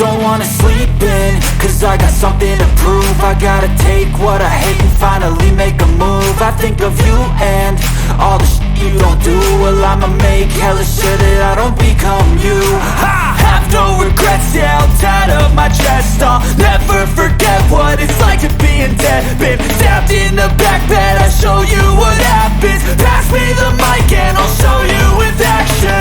Don't wanna sleep in, cause I got something to prove. I gotta take what I hate and finally make a move. I think of you and all the shit you don't do. Well, I'ma make hella sure that I don't become you. I have no regrets, yeah, I'll tie up my chest. I'll never forget what it's like to being dead. Been stabbed in the back bed, I'll show you what happens. Pass me the mic and I'll show you with action.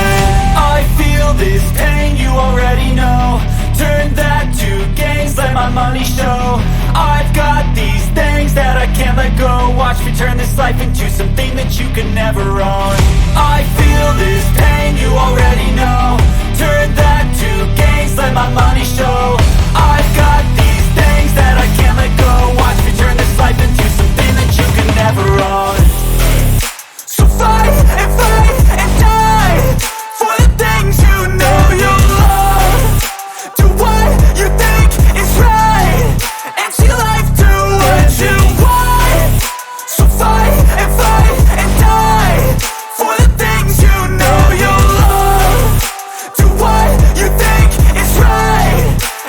I feel this pain, you already know. Turn that to gains, let my money show. I've got these things that I can't let go. Watch me turn this life into something that you can never own. I feel this pain, you already know. Turn that to gains, let my money show. I've got these things that I can't let go. Watch me turn this life into something that you can never own. So fight and die for the things you know you love. Do what you think is right and see life do what you want. So fight and die for the things you know you love. Do what you think is right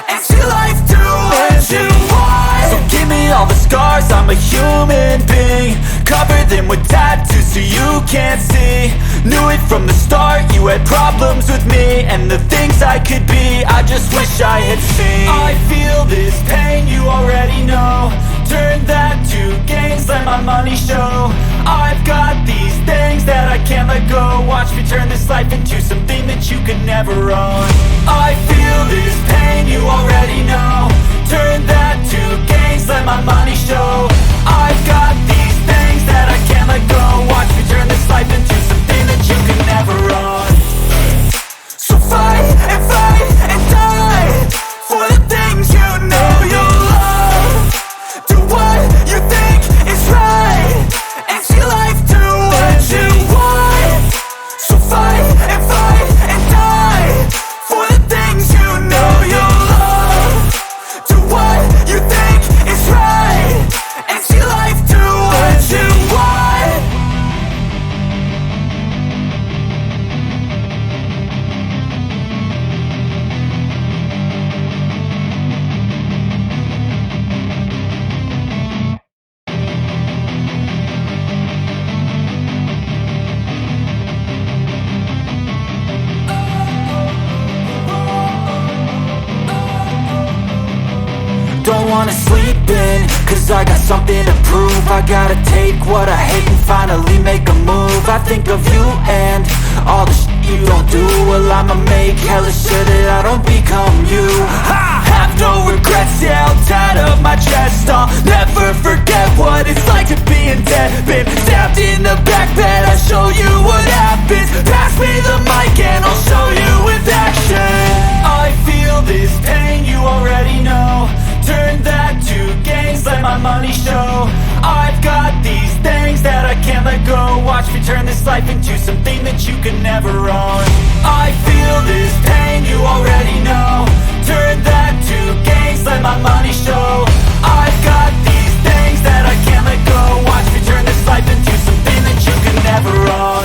and see life do what you want. So give me all the scars, I'm a human being. Cover them with tattoos so you can't see. Knew it from the start, you had problems with me and the things I could be, I just wish I had seen. I feel this pain, you already know. Turn that to gains, let my money show. I've got these things that I can't let go. Watch me turn this life into something that you could never own. I feel this pain, you already know. Turn that to gains, let my money show. I've got these things that I can't let go. Watch me turn this life into something that you can never own. So fight and die for the things you know you love. Do what you think is right and see life do what you want. So fight and die for the things you know you love. Do what you think is right and see life do what you want. Don't wanna sleep in, cause I got something to prove. I gotta take what I hate and finally make a move. I think of you and all the shit you don't do. Well, I'ma make hella sure that I don't become you. I have no regrets, yeah, I'll tie up my chest. I'll never forget what it's like to being dead. Been stabbed in the back bed, I'll show you what happens. Pass me the mic and I'll show you with action. I feel this pain, you already know. Turn that to gains, let my money show. I've got these things that I can't let go. Watch me turn this life into something that you can never own. I feel this pain, you already know. Turn that to gains, let my money show. I've got these things that I can't let go. Watch me turn this life into something that you can never own.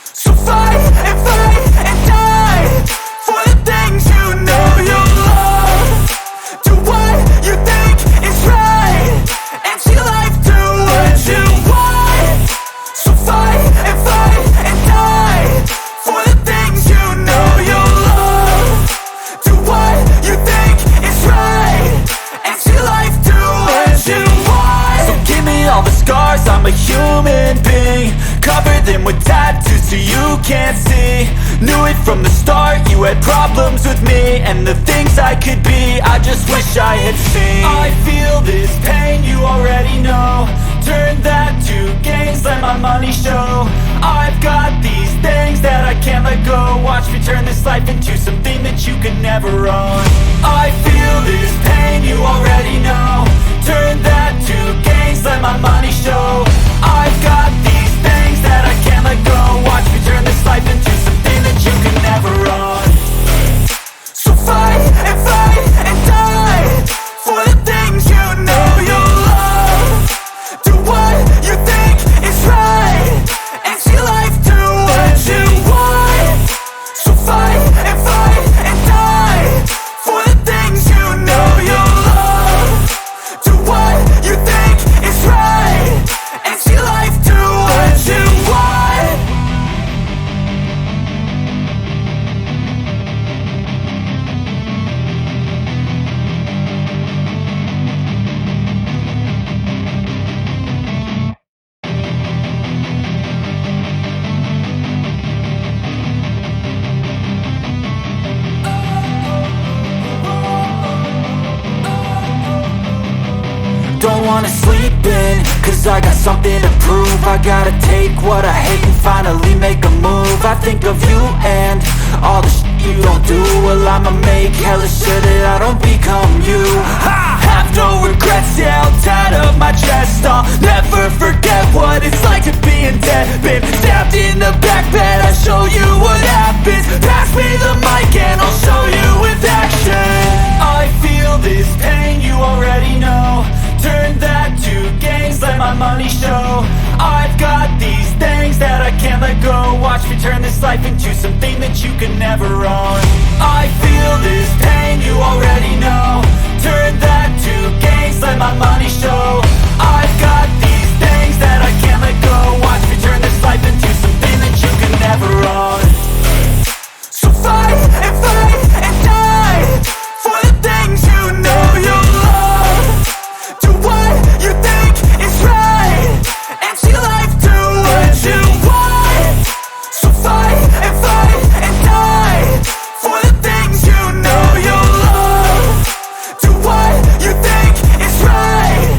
So fight and die for the things you know you love. Do what you think is right and see life do what you want. So fight and die for the things you know you love. Do what you think is right and see life do what you want. So give me all the scars, I'm a human being. Cover them with tattoos so you can't see. Knew it from the start, you had problems with me and the things I could be, I just wish I had seen. I feel this pain, you already know. Turn that to gains, let my money show. I've got these things that I can't let go. Watch me turn this life into something that you can never own. I feel this pain, you already know. Turn that to gains, let my money show. I've got these things that I can't let go. Watch me turn this life into something that you can never own. So fight and die for the things you know you love. Do what you think is right and see life do what you want. So fight and die for wanna sleep in, cause I got something to prove. I gotta take what I hate and finally make a move. I think of you and all the shit you don't do. Well, I'ma make hella sure that I don't become you. I have no regrets, yeah, I'll tie up my chest. I'll never forget what it's like to be in debt. Been stabbed in the back bed, I'll show you what happens. Pass me the mic and I'll show you with action. I feel this pain, you already know. Turn that to gains, let my money show. I've got these things that I can't let go. Watch me turn this life into something that you can never own. I feel this pain, you already know. Turn that to gains, let my money show. I've got these things that I can't let go. Watch me turn this life into something that you can never own. So fight and die for the things you know you love. Do what you think is right and see life do what you want. So fight and die for the things you know you love. Do what you think is right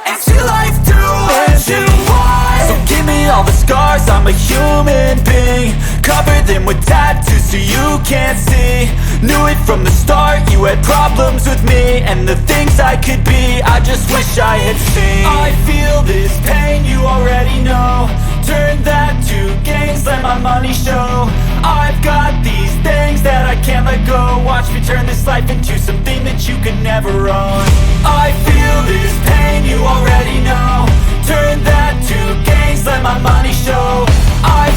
and see life do what you want. So give me all the scars, I'm a human being. Cover them with tattoos so you can't see. Knew it from the start, you had problems with me and the things I could be, I just wish I had seen. I feel this pain, you already know. Turn that to gains, let my money show. I've got these things that I can't let go. Watch me turn this life into something that you can never own. I feel this pain, you already know. Turn that to gains, let my money show. I've